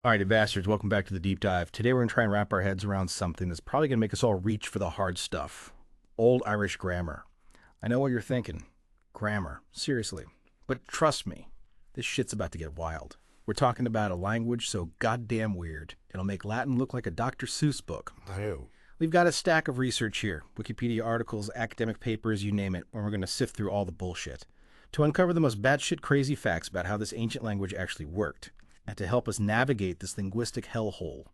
Alrighty, bastards, welcome back to the deep dive. Today we're going to try and wrap our heads around something that's probably going to make us all reach for the hard stuff. Old Irish grammar. I know what you're thinking. Grammar. Seriously. But trust me, this shit's about to get wild. We're talking about a language so goddamn weird, it'll make Latin look like a Dr. Seuss book. Ew. We've got a stack of research here. Wikipedia articles, academic papers, you name it, and we're going to sift through all the bullshit to uncover the most batshit crazy facts about how this ancient language actually worked. And to help us navigate this linguistic hellhole,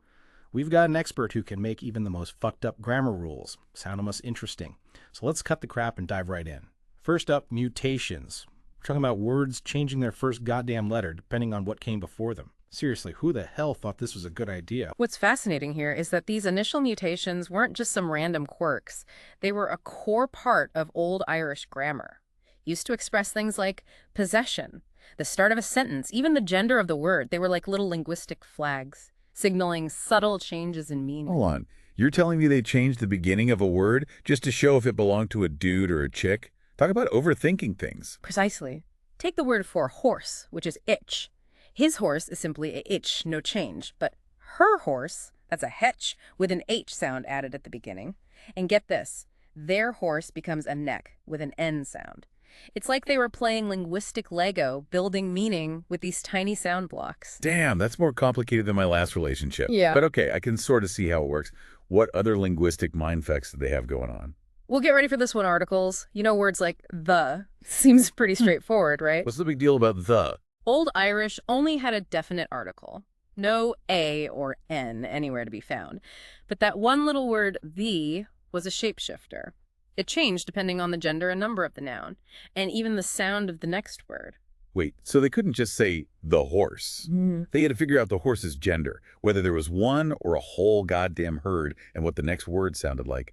we've got an expert who can make even the most fucked up grammar rules sound almost interesting. So let's cut the crap and dive right in. First up, mutations. We're talking about words changing their first goddamn letter depending on what came before them. Seriously, who the hell thought this was a good idea? What's fascinating here is that these initial mutations weren't just some random quirks. They were a core part of Old Irish grammar. Used to express things like possession, the start of a sentence, even the gender of the word. They were like little linguistic flags, signaling subtle changes in meaning. Hold on. You're telling me they changed the beginning of a word just to show if it belonged to a dude or a chick? Talk about overthinking things. Precisely. Take the word for horse, which is itch. His horse is simply a itch, no change. But her horse, that's a hetch with an H sound added at the beginning. And get this, their horse becomes a neck with an N sound. It's like they were playing linguistic Lego, building meaning with these tiny sound blocks. Damn, that's more complicated than my last relationship. Yeah. But okay, I can sort of see how it works. What other linguistic mindfucks do they have going on? We'll get ready for this one, articles. You know, words like the seems pretty straightforward, right? What's the big deal about the? Old Irish only had a definite article. No A or N anywhere to be found. But that one little word, the, was a shapeshifter. It changed depending on the gender and number of the noun, and even the sound of the next word. Wait, so they couldn't just say the horse. They had to figure out the horse's gender, whether there was one or a whole goddamn herd, and what the next word sounded like.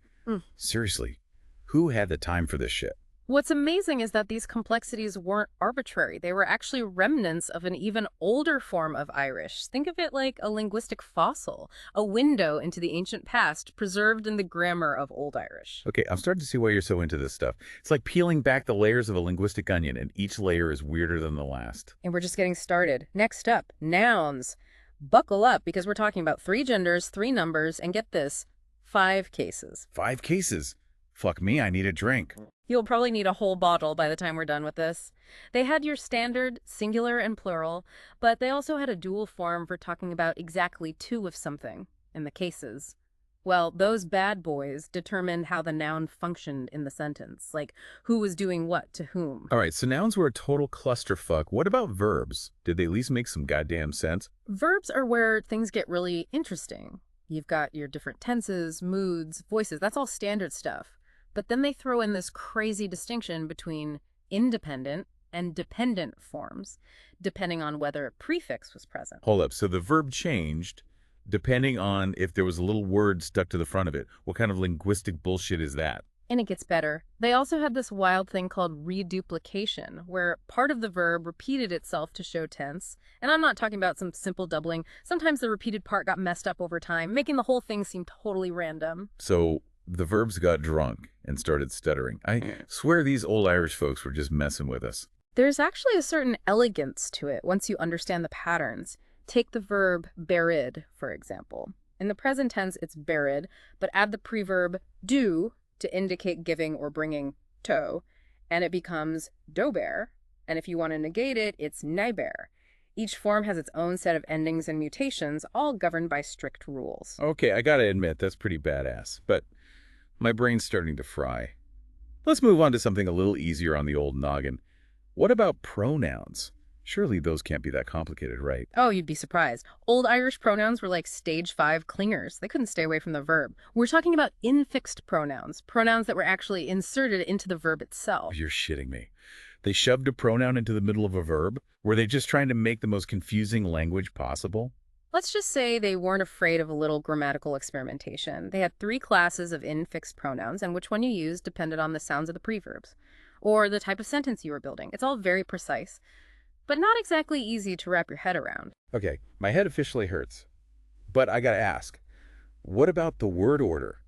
Seriously, who had the time for this shit? What's amazing is that these complexities weren't arbitrary. They were actually remnants of an even older form of Irish. Think of it like a linguistic fossil, a window into the ancient past preserved in the grammar of Old Irish. Okay, I'm starting to see why you're so into this stuff. It's like peeling back the layers of a linguistic onion, and each layer is weirder than the last. And we're just getting started. Next up, nouns. Buckle up, because we're talking about 3 genders, 3 numbers, and get this, 5 cases. 5 cases? Fuck me, I need a drink. You'll probably need a whole bottle by the time we're done with this. They had your standard singular and plural, but they also had a dual form for talking about exactly 2 of something, in the cases. Well, those bad boys determined how the noun functioned in the sentence, like who was doing what to whom. All right, so nouns were a total clusterfuck. What about verbs? Did they at least make some goddamn sense? Verbs are where things get really interesting. You've got your different tenses, moods, voices, that's all standard stuff. But then they throw in this crazy distinction between independent and dependent forms, depending on whether a prefix was present. Hold up, so the verb changed depending on if there was a little word stuck to the front of it. What kind of linguistic bullshit is that? And it gets better. They also had this wild thing called reduplication, where part of the verb repeated itself to show tense. And I'm not talking about some simple doubling. Sometimes the repeated part got messed up over time, making the whole thing seem totally random. So the verbs got drunk and started stuttering. I swear these old Irish folks were just messing with us. There's actually a certain elegance to it once you understand the patterns. Take the verb berid, for example. In the present tense, it's berid, but add the preverb do to indicate giving or bringing to, and it becomes dober. And if you want to negate it, it's neighbor. Each form has its own set of endings and mutations, all governed by strict rules. Okay, I gotta admit, that's pretty badass, but my brain's starting to fry. Let's move on to something a little easier on the old noggin. What about pronouns? Surely those can't be that complicated, right? Oh, you'd be surprised. Old Irish pronouns were like stage 5 clingers. They couldn't stay away from the verb. We're talking about infixed pronouns, pronouns that were actually inserted into the verb itself. Oh, you're shitting me. They shoved a pronoun into the middle of a verb? Were they just trying to make the most confusing language possible? Let's just say they weren't afraid of a little grammatical experimentation. They had 3 classes of infixed pronouns, and which one you used depended on the sounds of the preverbs, or the type of sentence you were building. It's all very precise, but not exactly easy to wrap your head around. Okay, my head officially hurts. But I gotta ask, what about the word order?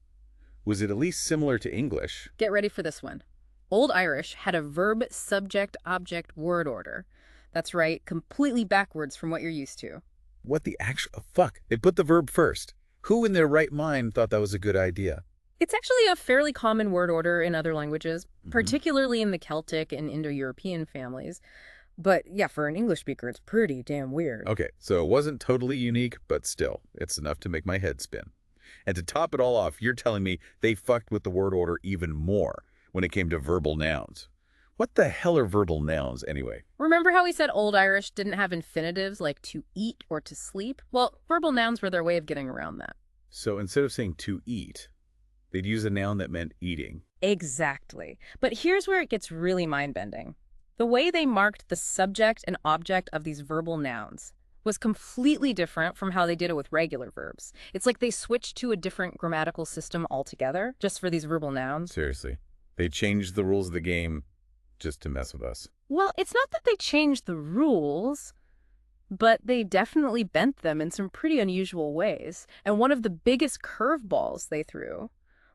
Was it at least similar to English? Get ready for this one. Old Irish had a verb, subject, object, word order. That's right, completely backwards from what you're used to. What the actual fuck? They put the verb first. Who in their right mind thought that was a good idea? It's actually a fairly common word order in other languages, particularly in the Celtic and Indo-European families. But yeah, for an English speaker, it's pretty damn weird. Okay, so it wasn't totally unique, but still, it's enough to make my head spin. And to top it all off, you're telling me they fucked with the word order even more when it came to verbal nouns. What the hell are verbal nouns, anyway? Remember how we said Old Irish didn't have infinitives like to eat or to sleep? Well, verbal nouns were their way of getting around that. So instead of saying to eat, they'd use a noun that meant eating. Exactly. But here's where it gets really mind-bending. The way they marked the subject and object of these verbal nouns was completely different from how they did it with regular verbs. It's like they switched to a different grammatical system altogether just for these verbal nouns. Seriously. They changed the rules of the game just to mess with us. Well, it's not that they changed the rules, but they definitely bent them in some pretty unusual ways. And one of the biggest curveballs they threw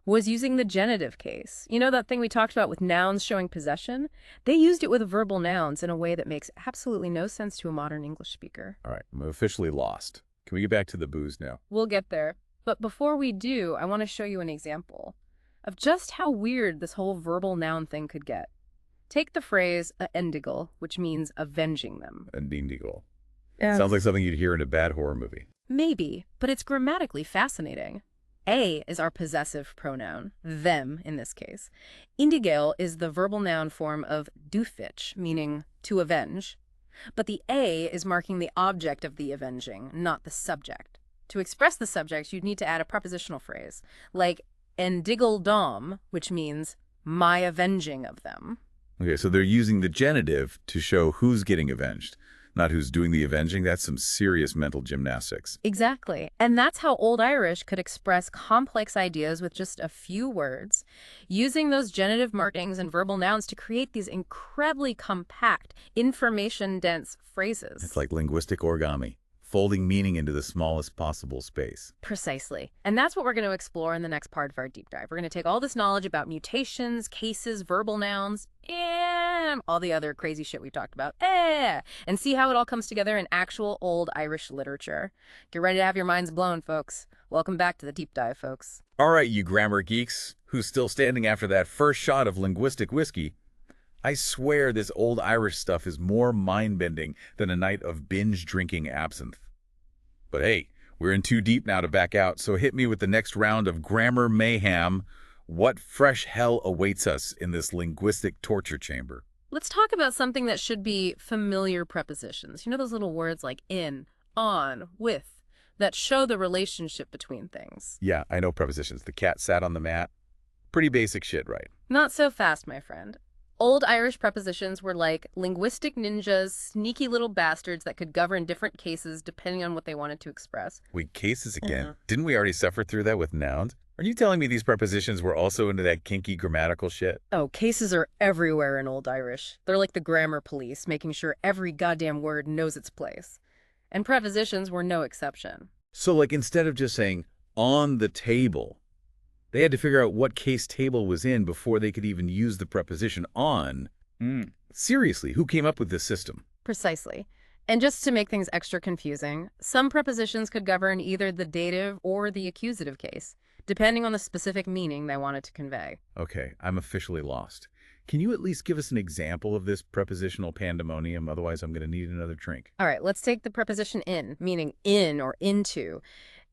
was using the genitive case. You know that thing we talked about with nouns showing possession? They used it with verbal nouns in a way that makes absolutely no sense to a modern English speaker. All right, I'm officially lost. Can we get back to the booze now? We'll get there. But before we do, I want to show you an example of just how weird this whole verbal noun thing could get. Take the phrase a endigal, which means avenging them. Endigal. Yeah. Sounds like something you'd hear in a bad horror movie. Maybe, but it's grammatically fascinating. A is our possessive pronoun, them in this case. Indigal is the verbal noun form of dufich, meaning to avenge. But the A is marking the object of the avenging, not the subject. To express the subject, you'd need to add a prepositional phrase, like endigal dom, which means my avenging of them. Okay, so they're using the genitive to show who's getting avenged, not who's doing the avenging. That's some serious mental gymnastics. Exactly. And that's how Old Irish could express complex ideas with just a few words, using those genitive markings and verbal nouns to create these incredibly compact, information-dense phrases. It's like linguistic origami, folding meaning into the smallest possible space. Precisely. And that's what we're going to explore in the next part of our deep dive. We're going to take all this knowledge about mutations, cases, verbal nouns, and all the other crazy shit we talked about, and see how it all comes together in actual Old Irish literature. Get ready to have your minds blown, folks. Welcome back to the deep dive, folks. All right, you grammar geeks, who's still standing after that first shot of linguistic whiskey. I swear this Old Irish stuff is more mind-bending than a night of binge-drinking absinthe. But hey, we're in too deep now to back out, so hit me with the next round of grammar mayhem. What fresh hell awaits us in this linguistic torture chamber? Let's talk about something that should be familiar prepositions. You know those little words like in, on, with, that show the relationship between things? Yeah, I know prepositions. The cat sat on the mat. Pretty basic shit, right? Not so fast, my friend. Old Irish prepositions were like linguistic ninjas, sneaky little bastards that could govern different cases depending on what they wanted to express. Wait, cases again? Didn't we already suffer through that with nouns? Are you telling me these prepositions were also into that kinky grammatical shit? Oh, cases are everywhere in Old Irish. They're like the grammar police, making sure every goddamn word knows its place. And prepositions were no exception. So, like, instead of just saying, on the table, they had to figure out what case table was in before they could even use the preposition on. Seriously, who came up with this system? Precisely. And just to make things extra confusing, some prepositions could govern either the dative or the accusative case, depending on the specific meaning they wanted to convey. Okay, I'm officially lost. Can you at least give us an example of this prepositional pandemonium? Otherwise, I'm going to need another drink. All right, let's take the preposition in, meaning in or into.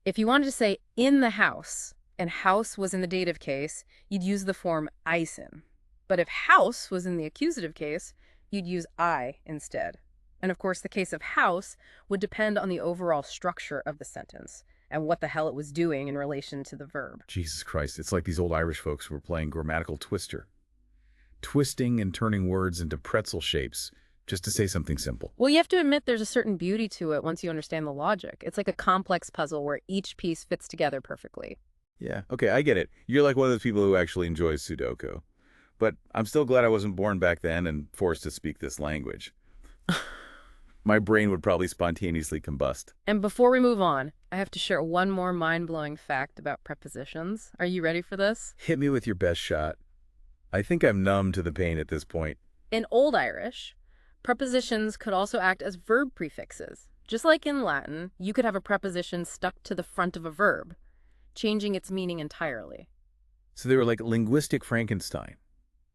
If you wanted to say in the house, and house was in the dative case, you'd use the form eisen. But if house was in the accusative case, you'd use I instead. And of course, the case of house would depend on the overall structure of the sentence and what the hell it was doing in relation to the verb. Jesus Christ, it's like these old Irish folks were playing grammatical twister. Twisting and turning words into pretzel shapes just to say something simple. Well, you have to admit there's a certain beauty to it once you understand the logic. It's like a complex puzzle where each piece fits together perfectly. Yeah, okay, I get it. You're like one of those people who actually enjoys Sudoku. But I'm still glad I wasn't born back then and forced to speak this language. My brain would probably spontaneously combust. And before we move on, I have to share one more mind-blowing fact about prepositions. Are you ready for this? Hit me with your best shot. I think I'm numb to the pain at this point. In Old Irish, prepositions could also act as verb prefixes. Just like in Latin, you could have a preposition stuck to the front of a verb, changing its meaning entirely. So they were like linguistic Frankenstein,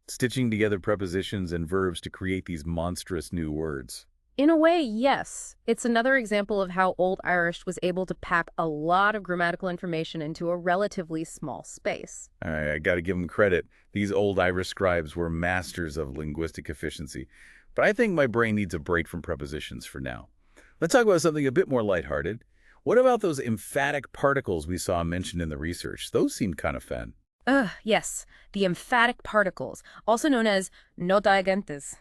stitching together prepositions and verbs to create these monstrous new words. In a way, yes. It's another example of how Old Irish was able to pack a lot of grammatical information into a relatively small space. All right, I got to give them credit. These old Irish scribes were masters of linguistic efficiency. But I think my brain needs a break from prepositions for now. Let's talk about something a bit more lighthearted. What about those emphatic particles we saw mentioned in the research? Those seemed kind of fun. Yes, the emphatic particles, also known as notagentes.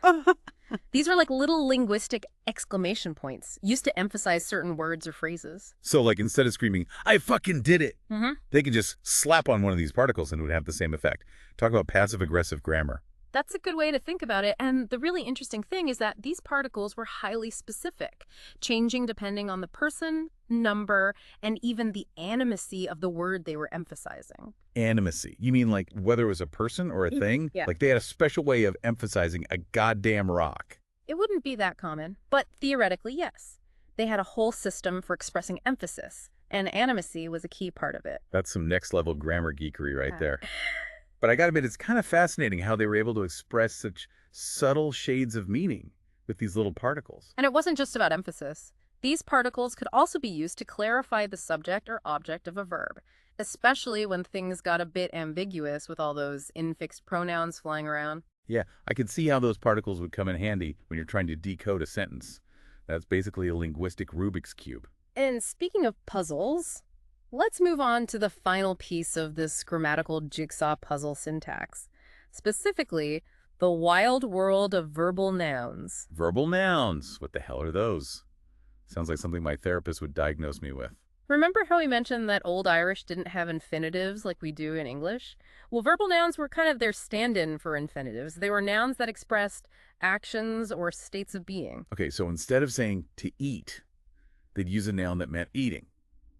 These are like little linguistic exclamation points used to emphasize certain words or phrases. So like instead of screaming, I fucking did it, Mm-hmm. they could just slap on one of these particles and it would have the same effect. Talk about passive-aggressive grammar. That's a good way to think about it. And the really interesting thing is that these particles were highly specific, changing depending on the person, number, and even the animacy of the word they were emphasizing. Animacy. You mean like whether it was a person or a thing? Yeah. Like they had a special way of emphasizing a goddamn rock. It wouldn't be that common, but theoretically, yes. They had a whole system for expressing emphasis, and animacy was a key part of it. That's some next-level grammar geekery right there. But I gotta admit, it's kind of fascinating how they were able to express such subtle shades of meaning with these little particles. And it wasn't just about emphasis. These particles could also be used to clarify the subject or object of a verb, especially when things got a bit ambiguous with all those infixed pronouns flying around. Yeah, I could see how those particles would come in handy when you're trying to decode a sentence. That's basically a linguistic Rubik's Cube. And speaking of puzzles, let's move on to the final piece of this grammatical jigsaw puzzle syntax. Specifically, the wild world of verbal nouns. Verbal nouns. What the hell are those? Sounds like something my therapist would diagnose me with. Remember how we mentioned that Old Irish didn't have infinitives like we do in English? Well, verbal nouns were kind of their stand-in for infinitives. They were nouns that expressed actions or states of being. Okay, so instead of saying to eat, they'd use a noun that meant eating.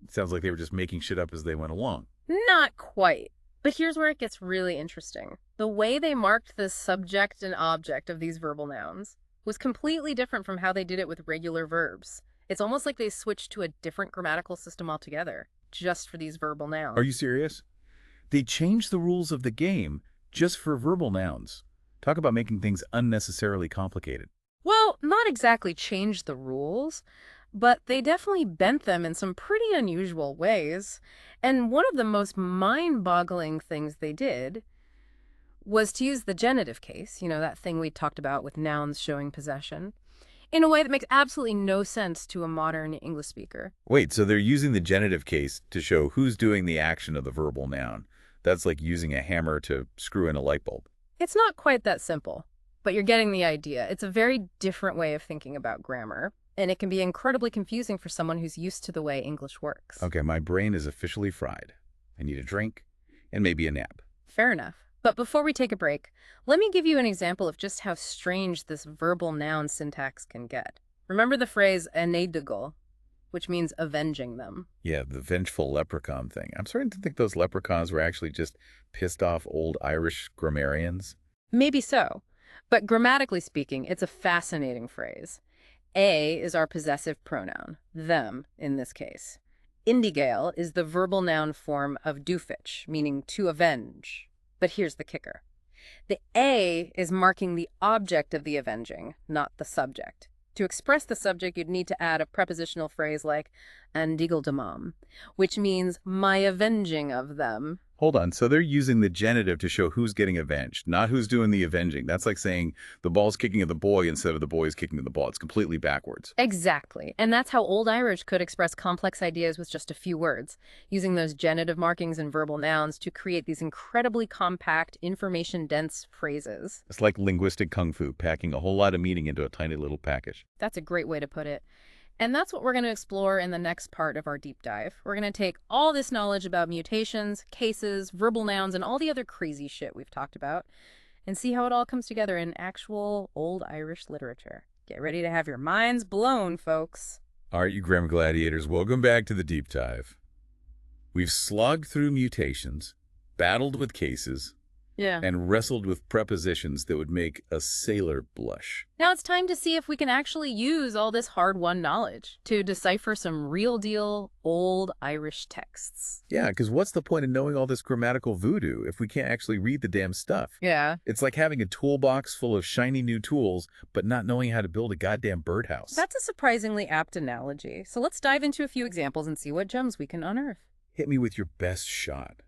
It sounds like they were just making shit up as they went along. Not quite. But here's where it gets really interesting. The way they marked the subject and object of these verbal nouns was completely different from how they did it with regular verbs. It's almost like they switched to a different grammatical system altogether, just for these verbal nouns. Are you serious? They changed the rules of the game just for verbal nouns. Talk about making things unnecessarily complicated. Well, not exactly changed the rules, but they definitely bent them in some pretty unusual ways. And one of the most mind-boggling things they did was to use the genitive case, you know, that thing we talked about with nouns showing possession, in a way that makes absolutely no sense to a modern English speaker. Wait, so they're using the genitive case to show who's doing the action of the verbal noun. That's like using a hammer to screw in a light bulb. It's not quite that simple, but you're getting the idea. It's a very different way of thinking about grammar, and it can be incredibly confusing for someone who's used to the way English works. Okay, my brain is officially fried. I need a drink and maybe a nap. Fair enough. But before we take a break, let me give you an example of just how strange this verbal noun syntax can get. Remember the phrase "eneidigal," which means avenging them. Yeah, the vengeful leprechaun thing. I'm starting to think those leprechauns were actually just pissed off old Irish grammarians. Maybe so. But grammatically speaking, it's a fascinating phrase. A is our possessive pronoun, them in this case. Indigale is the verbal noun form of dufich, meaning to avenge. But here's the kicker. The A is marking the object of the avenging, not the subject. To express the subject, you'd need to add a prepositional phrase like "andigal demam," which means my avenging of them. Hold on, so they're using the genitive to show who's getting avenged, not who's doing the avenging. That's like saying the ball's kicking at the boy instead of the boy's kicking at the ball. It's completely backwards. Exactly. And that's how Old Irish could express complex ideas with just a few words, using those genitive markings and verbal nouns to create these incredibly compact, information-dense phrases. It's like linguistic kung fu, packing a whole lot of meaning into a tiny little package. That's a great way to put it. And that's what we're going to explore in the next part of our deep dive. We're going to take all this knowledge about mutations, cases, verbal nouns, and all the other crazy shit we've talked about, and see how it all comes together in actual Old Irish literature. Get ready to have your minds blown, folks. All right, you grammar gladiators, welcome back to the deep dive. We've slogged through mutations, battled with cases, Yeah. and wrestled with prepositions that would make a sailor blush. Now it's time to see if we can actually use all this hard-won knowledge to decipher some real-deal old Irish texts. Yeah, because what's the point of knowing all this grammatical voodoo if we can't actually read the damn stuff? Yeah. It's like having a toolbox full of shiny new tools, but not knowing how to build a goddamn birdhouse. That's a surprisingly apt analogy. So let's dive into a few examples and see what gems we can unearth. Hit me with your best shot.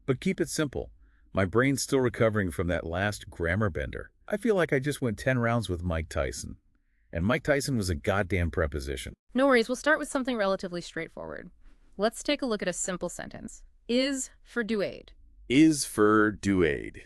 But keep it simple. My brain's still recovering from that last grammar bender. I feel like I just went 10 rounds with Mike Tyson. And Mike Tyson was a goddamn preposition. No worries, we'll start with something relatively straightforward. Let's take a look at a simple sentence. Is for duade. Is for duade.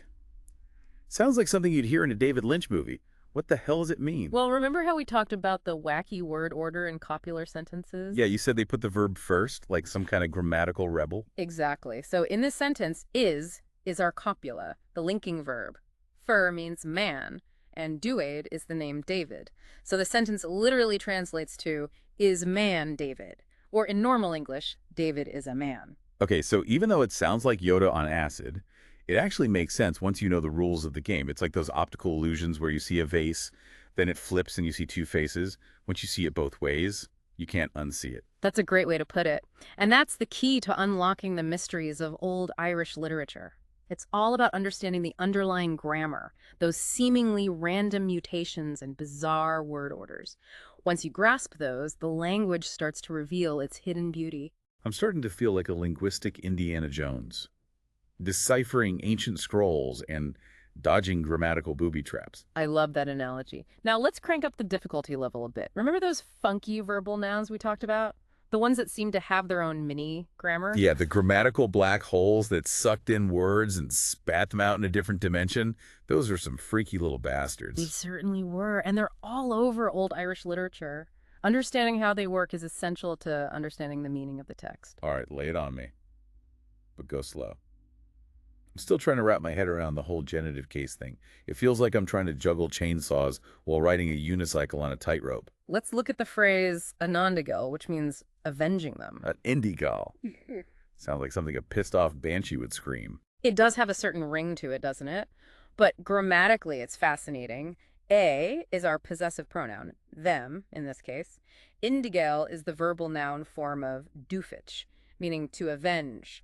Sounds like something you'd hear in a David Lynch movie. What the hell does it mean? Well, remember how we talked about the wacky word order in copular sentences? Yeah, you said they put the verb first, like some kind of grammatical rebel. Exactly. So in this sentence, is our copula, the linking verb. For means man, and duade is the name David. So the sentence literally translates to, is man David? Or in normal English, David is a man. Okay, so even though it sounds like Yoda on acid, it actually makes sense once you know the rules of the game. It's like those optical illusions where you see a vase, then it flips and you see two faces. Once you see it both ways, you can't unsee it. That's a great way to put it. And that's the key to unlocking the mysteries of old Irish literature. It's all about understanding the underlying grammar, those seemingly random mutations and bizarre word orders. Once you grasp those, the language starts to reveal its hidden beauty. I'm starting to feel like a linguistic Indiana Jones, deciphering ancient scrolls and dodging grammatical booby traps. I love that analogy. Now let's crank up the difficulty level a bit. Remember those funky verbal nouns we talked about? The ones that seem to have their own mini grammar? Yeah, the grammatical black holes that sucked in words and spat them out in a different dimension. Those are some freaky little They bastards. certainly were, and they're all over old Irish literature. Understanding how they work is essential to understanding the meaning of the text. All right, lay it on me. But go slow. I'm still trying to wrap my head around the whole genitive case thing. It feels like I'm trying to juggle chainsaws while riding a unicycle on a tightrope. Let's look at the phrase anondigal, which means avenging them. An indigal. Sounds like something a pissed-off banshee would scream. It does have a certain ring to it, doesn't it? But grammatically, it's fascinating. A is our possessive pronoun, them, in this case. Indigal is the verbal noun form of dufich, meaning to avenge.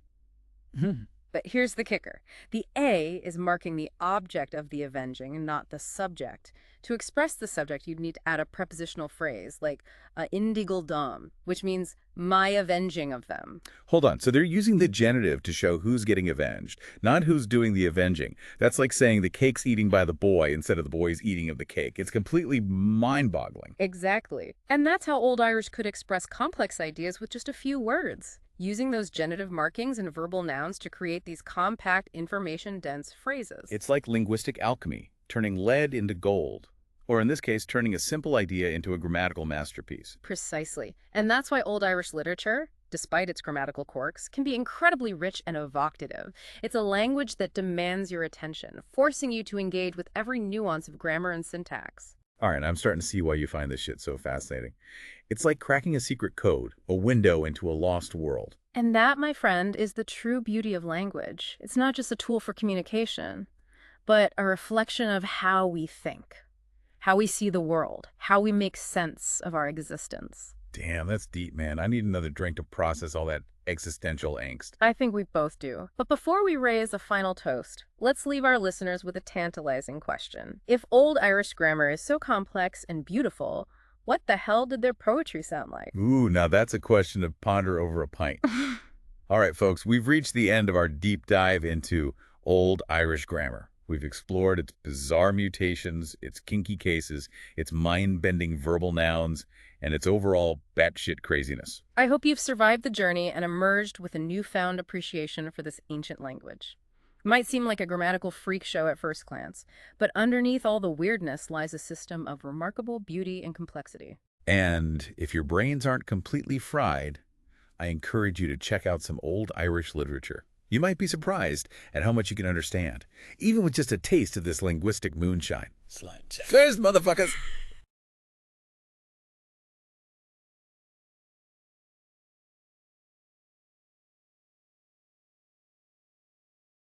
But here's the kicker. The A is marking the object of the avenging and not the subject. To express the subject, you'd need to add a prepositional phrase like indigal dom, which means my avenging of them. Hold on. So they're using the genitive to show who's getting avenged, not who's doing the avenging. That's like saying the cake's eating by the boy instead of the boy's eating of the cake. It's completely mind-boggling. Exactly. And that's how Old Irish could express complex ideas with just a few words, using those genitive markings and verbal nouns to create these compact, information-dense phrases. It's like linguistic alchemy, turning lead into gold. Or in this case, turning a simple idea into a grammatical masterpiece. Precisely. And that's why Old Irish literature, despite its grammatical quirks, can be incredibly rich and evocative. It's a language that demands your attention, forcing you to engage with every nuance of grammar and syntax. All right, I'm starting to see why you find this shit so fascinating. It's like cracking a secret code, a window into a lost world. And that, my friend, is the true beauty of language. It's not just a tool for communication, but a reflection of how we think, how we see the world, how we make sense of our existence. Damn, that's deep, man. I need another drink to process all that existential angst. I think we both do. But before we raise a final toast, let's leave our listeners with a tantalizing question. If Old Irish grammar is so complex and beautiful, what the hell did their poetry sound like? Ooh, now that's a question to ponder over a pint. All right, folks, we've reached the end of our deep dive into Old Irish grammar. We've explored its bizarre mutations, its kinky cases, its mind-bending verbal nouns, and its overall batshit craziness. I hope you've survived the journey and emerged with a newfound appreciation for this ancient language. It might seem like a grammatical freak show at first glance, but underneath all the weirdness lies a system of remarkable beauty and complexity. And if your brains aren't completely fried, I encourage you to check out some Old Irish literature. You might be surprised at how much you can understand, even with just a taste of this linguistic moonshine. Slide check. Cheers, motherfuckers!